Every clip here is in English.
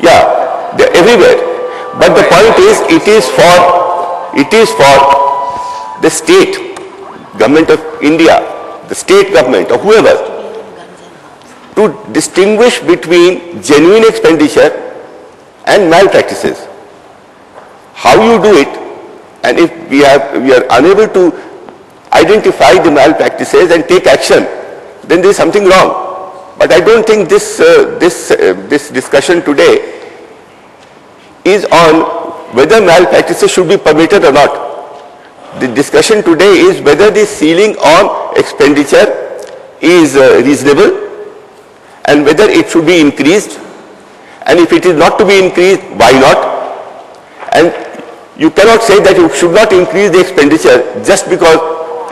Yeah, they're everywhere. But the point is, it is for the state government of India, the state government or whoever, to distinguish between genuine expenditure and malpractices. How you do it, and if we are unable to identify the malpractices and take action, then there is something wrong. But I don't think this discussion today is on whether malpractices should be permitted or not. The discussion today is whether the ceiling on expenditure is reasonable and whether it should be increased, and if it is not to be increased, why not? And you cannot say that you should not increase the expenditure just because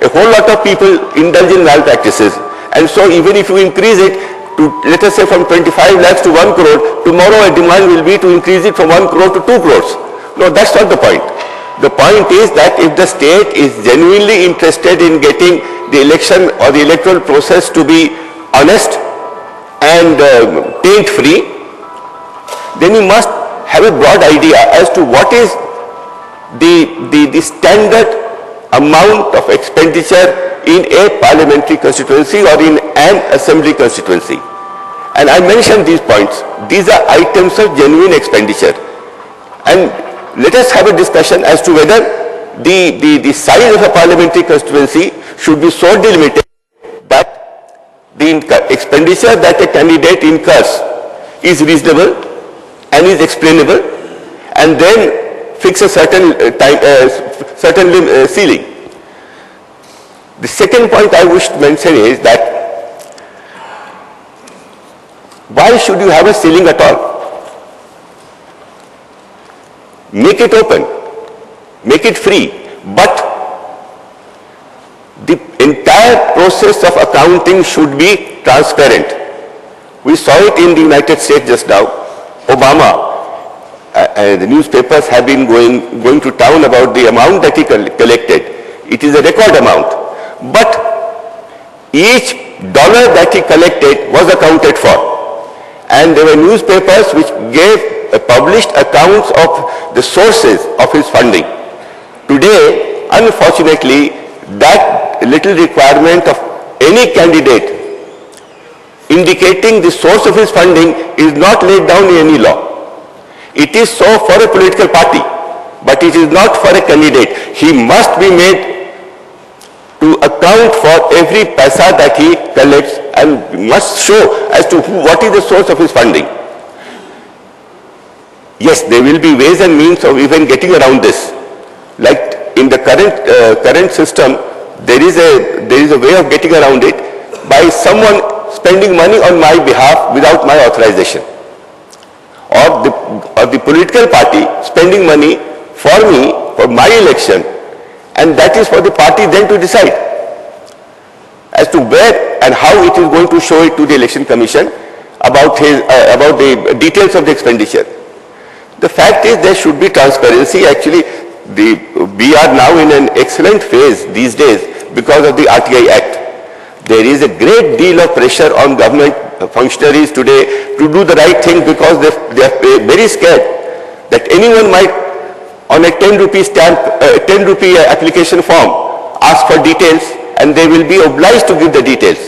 a whole lot of people indulge in malpractices. And so even if you increase it to, let us say, from 25 lakhs to 1 crore, tomorrow a demand will be to increase it from 1 crore to 2 crores. No, that's not the point. The point is that if the state is genuinely interested in getting the election or the electoral process to be honest and taint-free, then you must have a broad idea as to what is the standard amount of expenditure in a parliamentary constituency or in an assembly constituency. And I mentioned these points. These are items of genuine expenditure. And let us have a discussion as to whether the size of a parliamentary constituency should be so delimited that the expenditure that a candidate incurs is reasonable and is explainable, and then fix a certain ceiling. The second point I wish to mention is that why should you have a ceiling at all? Make it open, make it free, but the entire process of accounting should be transparent. We saw it in the United States just now. Obama, the newspapers have been going to town about the amount that he collected. It is a record amount. But each dollar that he collected was accounted for. And there were newspapers which published accounts of the sources of his funding. Today, unfortunately, that little requirement of any candidate indicating the source of his funding is not laid down in any law. It is so for a political party, but it is not for a candidate. He must be made to account for every paisa that he collects and must show as to what is the source of his funding. Yes, there will be ways and means of even getting around this. Like in the current system, there is a way of getting around it by someone spending money on my behalf without my authorization, or the political party spending money for me for my election, and that is for the party then to decide as to where and how it is going to show it to the Election Commission about the details of the expenditure. The fact is there should be transparency. Actually, we are now in an excellent phase these days because of the RTI Act. There is a great deal of pressure on government functionaries today to do the right thing because they are very scared that anyone might, on a 10 rupee stamp, 10 rupee application form, ask for details, and they will be obliged to give the details.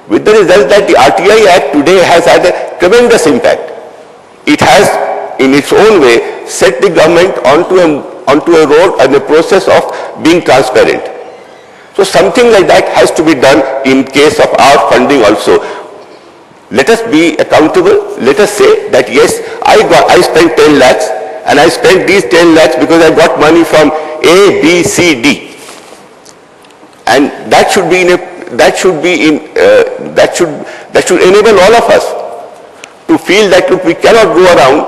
With the result that the RTI Act today has had a tremendous impact. It has, in its own way, set the government onto a road and a process of being transparent. So something like that has to be done in case of our funding also. Let us be accountable. Let us say that yes, I spent 10 lakhs and I spent these 10 lakhs because I got money from A, B, C, D. And that should enable all of us to feel that look, we cannot go around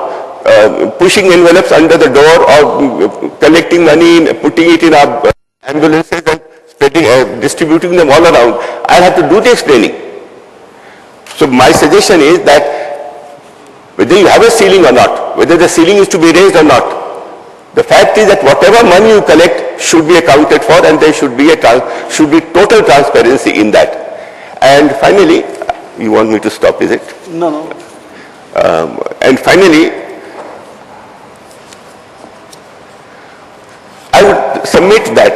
pushing envelopes under the door or collecting money and putting it in our ambulances and distributing them all around. I'll have to do the explaining. So my suggestion is that whether you have a ceiling or not, whether the ceiling is to be raised or not, the fact is that whatever money you collect should be accounted for, and there should be total transparency in that. And finally, you want me to stop, is it? No. And finally, submit that.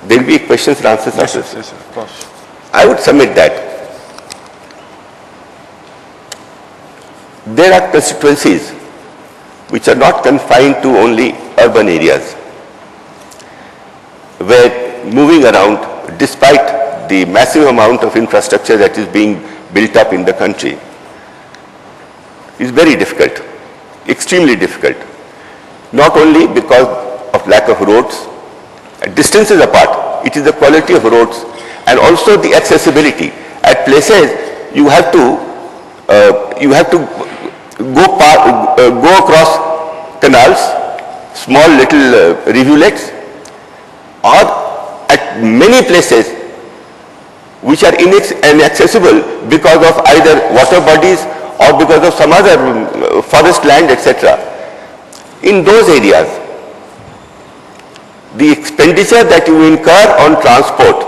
There will be questions and answers after this. Yes, of course. I would submit that there are constituencies which are not confined to only urban areas, where moving around, despite the massive amount of infrastructure that is being built up in the country, is very difficult, extremely difficult. Not only because of lack of roads, distances apart, it is the quality of roads and also the accessibility. At places you have to go across canals, small little rivulets, or at many places which are inaccessible because of either water bodies or because of some other forest land, etc. In those areas, the expenditure that you incur on transport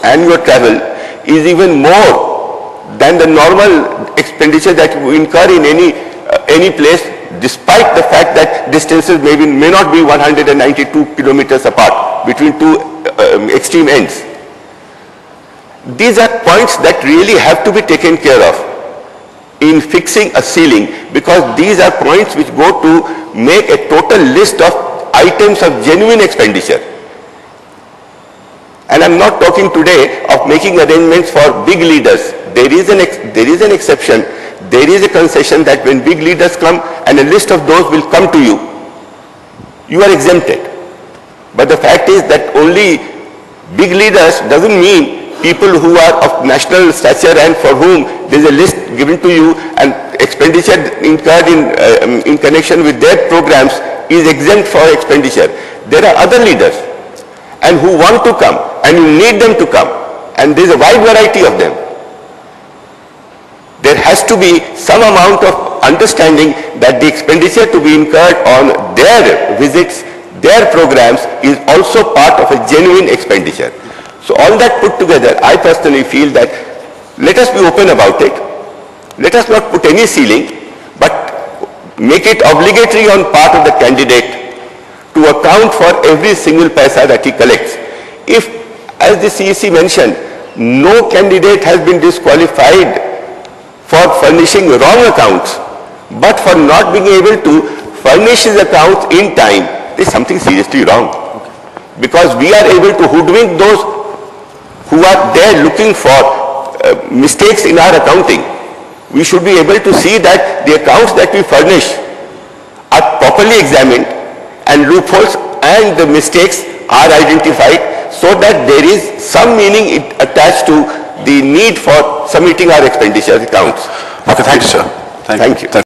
and your travel is even more than the normal expenditure that you incur in any place, despite the fact that distances may not be 192 kilometers apart between two extreme ends. These are points that really have to be taken care of in fixing a ceiling, because these are points which go to make a total list of items of genuine expenditure. And I'm not talking today of making arrangements for big leaders. There is an exception. There is a concession that when big leaders come and a list of those will come to you, you are exempted. But the fact is that only big leaders doesn't mean people who are of national stature and for whom there is a list given to you and expenditure incurred in connection with their programs is exempt for expenditure. There are other leaders and who want to come and you need them to come, and there is a wide variety of them. There has to be some amount of understanding that the expenditure to be incurred on their visits, their programs is also part of a genuine expenditure. So all that put together, I personally feel that let us be open about it. Let us not put any ceiling, but make it obligatory on part of the candidate to account for every single paisa that he collects. If, as the CEC mentioned, no candidate has been disqualified for furnishing wrong accounts, but for not being able to furnish his accounts in time, there is something seriously wrong. Because we are able to hoodwink those who are there looking for mistakes in our accounting. We should be able to see that the accounts that we furnish are properly examined and loopholes and the mistakes are identified, so that there is some meaning attached to the need for submitting our expenditure accounts. Okay, thank you, sir. Thank you.